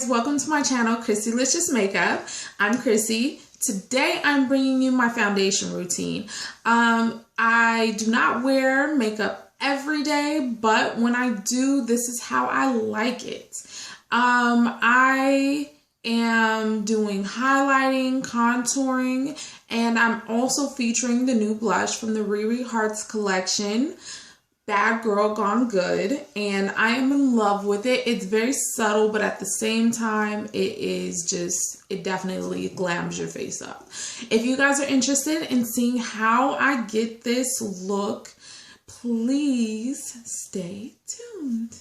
Welcome to my channel, Chrissylicious Makeup. I'm Chrissy. Today I'm bringing you my foundation routine. I do not wear makeup every day, but when I do, this is how I like it. I am doing highlighting, contouring, and I'm also featuring the new blush from the RiRi Hearts collection, Bad Girl Gone Good, and I am in love with it. It's very subtle, but at the same time, it definitely glams your face up. If you guys are interested in seeing how I get this look, please stay tuned.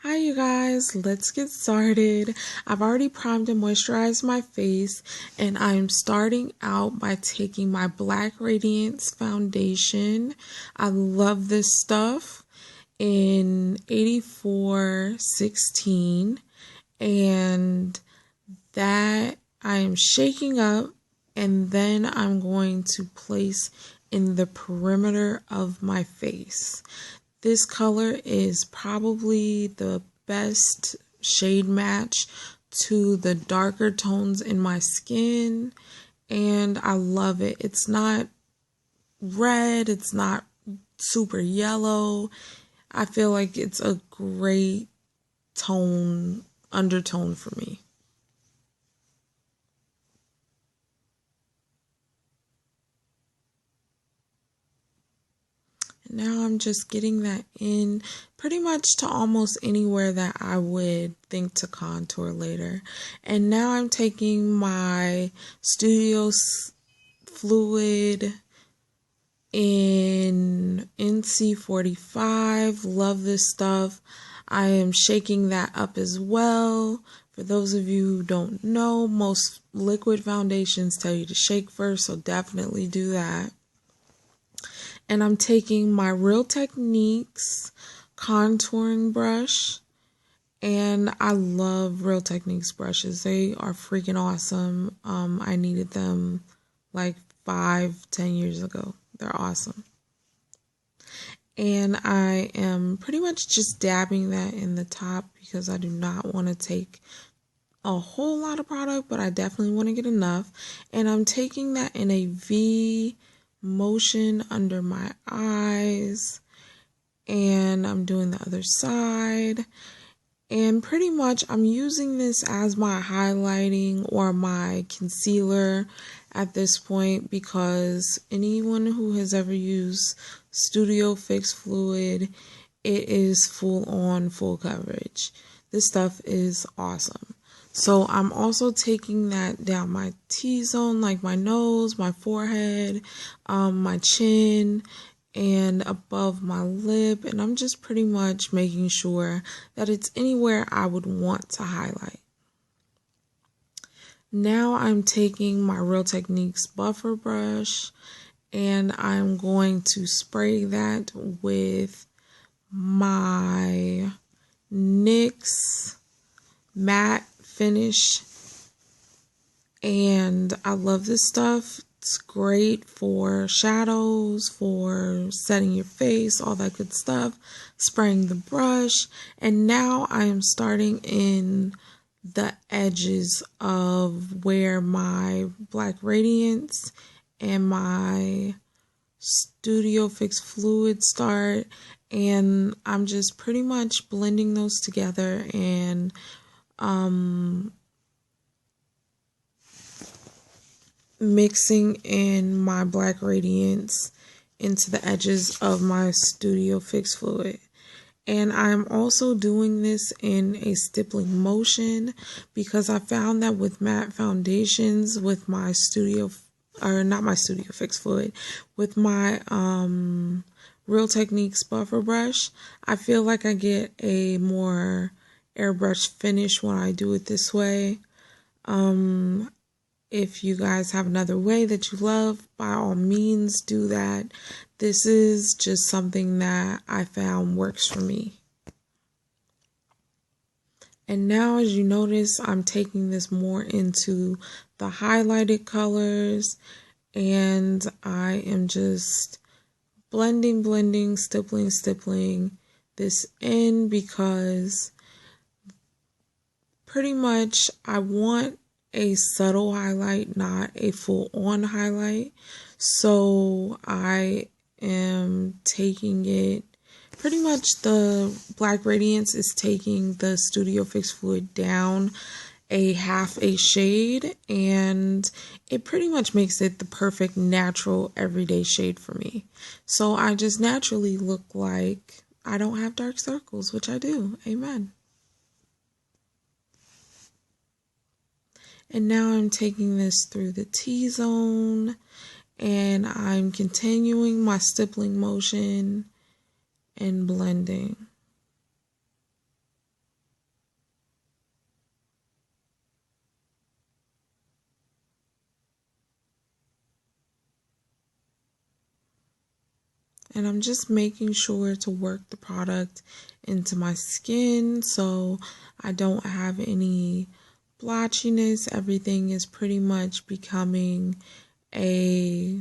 Hi you guys, let's get started. I've already primed and moisturized my face, and I'm starting out by taking my Black Radiance foundation. I love this stuff in 8416, and that I am shaking up, and then I'm going to place in the perimeter of my face. This color is probably the best shade match to the darker tones in my skin, and I love it. It's not red, it's not super yellow. I feel like it's a great undertone for me. Now I'm just getting that in pretty much to almost anywhere that I would think to contour later. And now I'm taking my Studio Fluid in NC45. Love this stuff. I am shaking that up as well. For those of you who don't know, most liquid foundations tell you to shake first, so definitely do that. And I'm taking my Real Techniques contouring brush, and I love Real Techniques brushes. They are freaking awesome. I needed them like 5-10 years ago. They're awesome. And I am pretty much just dabbing that in the top because I do not want to take a whole lot of product, but I definitely want to get enough. And I'm taking that in a V motion under my eyes, and I'm doing the other side, and pretty much I'm using this as my highlighting or my concealer at this point, because anyone who has ever used Studio Fix Fluid, it is full coverage. This stuff is awesome. So I'm also taking that down my T-zone, like my nose, my forehead, my chin, and above my lip. And I'm just pretty much making sure that it's anywhere I would want to highlight. Now I'm taking my Real Techniques buffer brush, and I'm going to spray that with my NYX matte finish, and I love this stuff. It's great for shadows, for setting your face, all that good stuff. Spraying the brush, and now I am starting in the edges of where my Black Radiance and my Studio Fix Fluid start, and I'm just pretty much blending those together and mixing in my Black Radiance into the edges of my Studio Fix Fluid. And I'm also doing this in a stippling motion because I found that with matte foundations, with my not my Studio Fix Fluid, with my Real Techniques buffer brush, I feel like I get a more airbrush finish when I do it this way. If you guys have another way that you love, by all means do that. This is just something that I found works for me. And now, as you notice, I'm taking this more into the highlighted colors, and I am just blending, stippling this in, because pretty much I want a subtle highlight, not a full-on highlight. So I am taking it, pretty much the Black Radiance is taking the Studio Fix Fluid down a half a shade, and it pretty much makes it the perfect natural everyday shade for me. So I just naturally look like I don't have dark circles, which I do. Amen. And now I'm taking this through the T-zone, and I'm continuing my stippling motion and blending. And I'm just making sure to work the product into my skin so I don't have any blotchiness. Everything is pretty much becoming a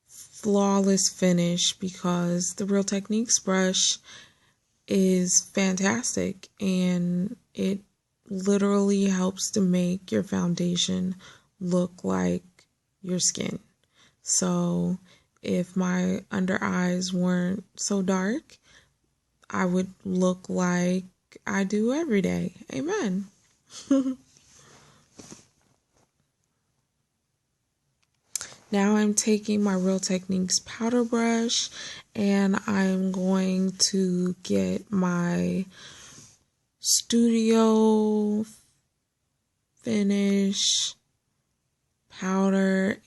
flawless finish because the Real Techniques brush is fantastic and it literally helps to make your foundation look like your skin. So if my under eyes weren't so dark, I would look like I do every day. Amen. Now I'm taking my Real Techniques powder brush and I'm going to get my Studio Finish powder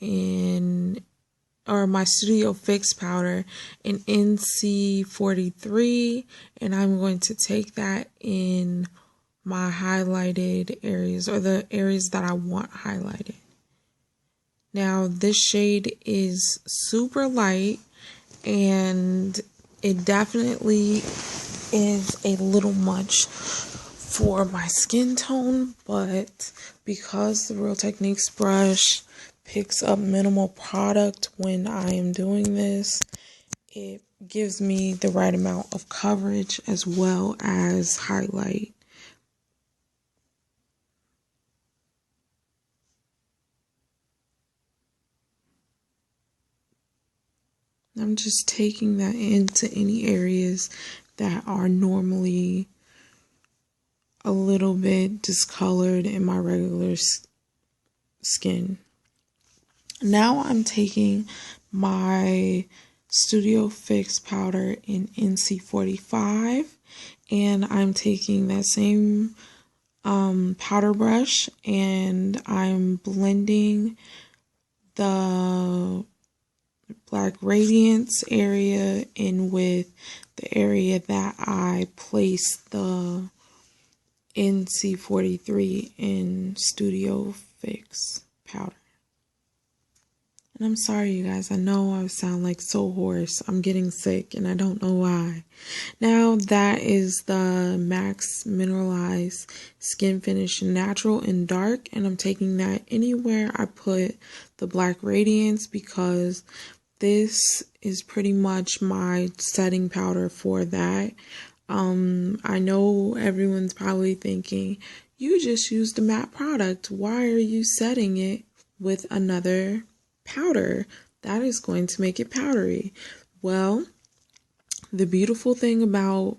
my Studio Fix powder in NC43, and I'm going to take that in my highlighted areas, or the areas that I want highlighted. Now this shade is super light and it definitely is a little much for my skin tone, but because the Real Techniques brush picks up minimal product when I am doing this, it gives me the right amount of coverage as well as highlight. I'm just taking that into any areas that are normally a little bit discolored in my regular skin. Now I'm taking my Studio Fix powder in NC45 and I'm taking that same powder brush and I'm blending the Black Radiance area in with the area that I placed the NC43 in Studio Fix powder. And I'm sorry, you guys. I know I sound like so hoarse. I'm getting sick and I don't know why. Now that is the MAC Mineralize Skinfinish Natural and Dark. And I'm taking that anywhere I put the Black Radiance because this is pretty much my setting powder for that. I know everyone's probably thinking, you just used a matte product. Why are you setting it with another powder? That is going to make it powdery. Well, the beautiful thing about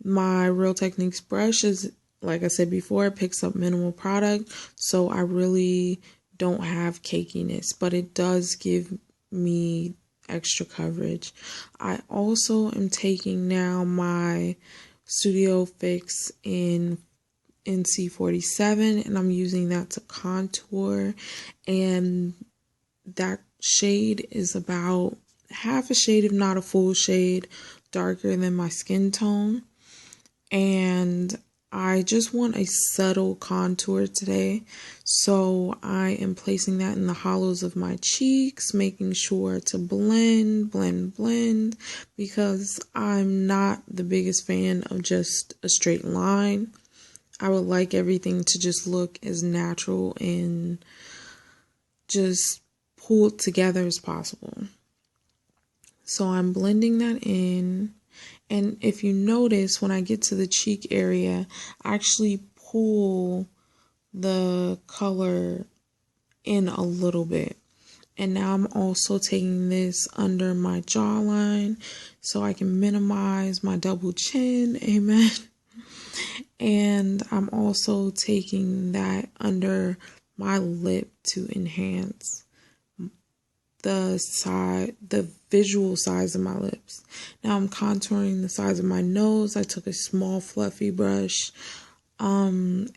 my Real Techniques brush is, like I said before, it picks up minimal product, so I really don't have cakiness, but it does give me extra coverage. I also am taking now my Studio Fix in NC47 and I'm using that to contour, and that shade is about half a shade, if not a full shade, darker than my skin tone. And I just want a subtle contour today, so I am placing that in the hollows of my cheeks, making sure to blend, because I'm not the biggest fan of just a straight line. I would like everything to just look as natural and just pulled together as possible. So I'm blending that in. And if you notice, when I get to the cheek area, I actually pull the color in a little bit. And now I'm also taking this under my jawline so I can minimize my double chin. Amen. And I'm also taking that under my lip to enhance the visual size of my lips. Now I'm contouring the size of my nose. I took a small fluffy brush and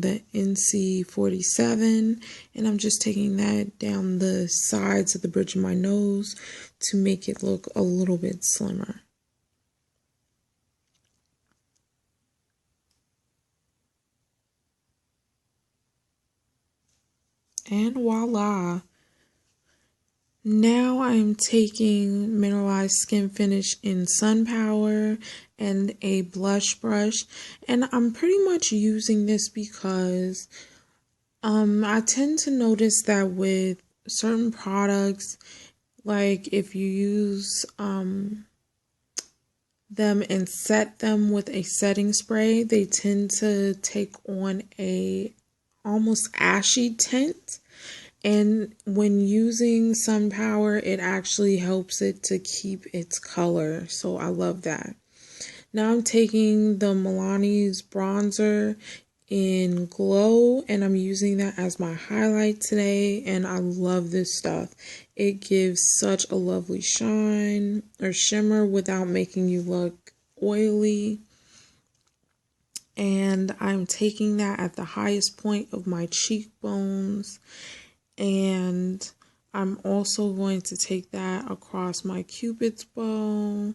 the NC47, and I'm just taking that down the sides of the bridge of my nose to make it look a little bit slimmer. And voila! Now I'm taking Mineralize Skinfinish in Sun Power and a blush brush, and I'm pretty much using this because I tend to notice that with certain products, like if you use them and set them with a setting spray, they tend to take on a almost ashy tint. And when using Sun Power, it actually helps it to keep its color. So I love that. Now I'm taking the Milani's bronzer in Glow, and I'm using that as my highlight today. And I love this stuff. It gives such a lovely shine or shimmer without making you look oily. And I'm taking that at the highest point of my cheekbones. And I'm also going to take that across my Cupid's bow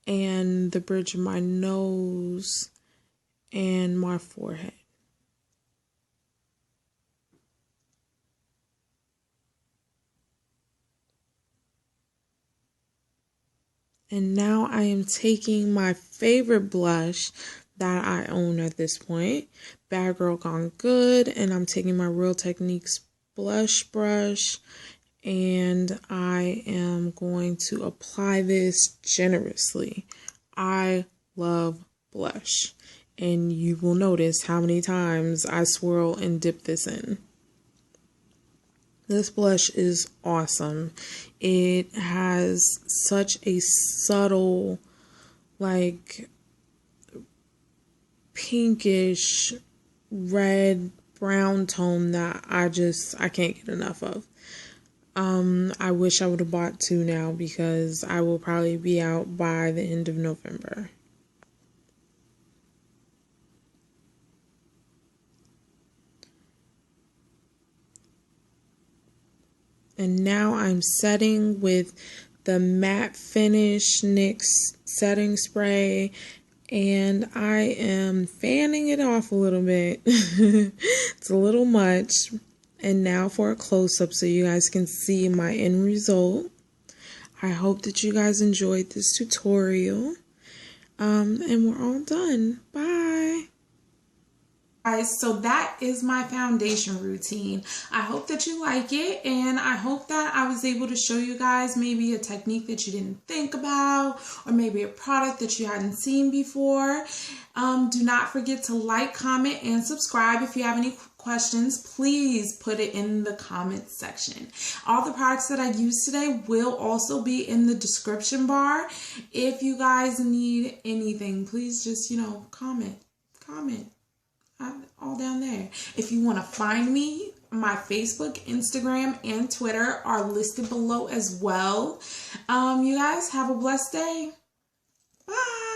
and the bridge of my nose and my forehead. And now I am taking my favorite blush that I own at this point, Bad Girl Gone Good, and I'm taking my Real Techniques blush brush, and I am going to apply this generously. I love blush, and you will notice how many times I swirl and dip this in. This blush is awesome. It has such a subtle, like, pinkish red brown tone that I can't get enough of. I wish I would have bought 2 now because I will probably be out by the end of November. And now I'm setting with the Matte Finish NYX setting spray, and I am fanning it off a little bit. It's a little much. And now for a close-up so you guys can see my end result. I hope that you guys enjoyed this tutorial. And we're all done. Bye. Guys, so that is my foundation routine. I hope that you like it, and I hope that I was able to show you guys maybe a technique that you didn't think about, or maybe a product that you hadn't seen before. Do not forget to like, comment, and subscribe. If you have any questions, please put it in the comments section. All the products that I used today will also be in the description bar. If you guys need anything, please just, comment. All down there. If you want to find me, my Facebook, Instagram, and Twitter are listed below as well. You guys have a blessed day. Bye.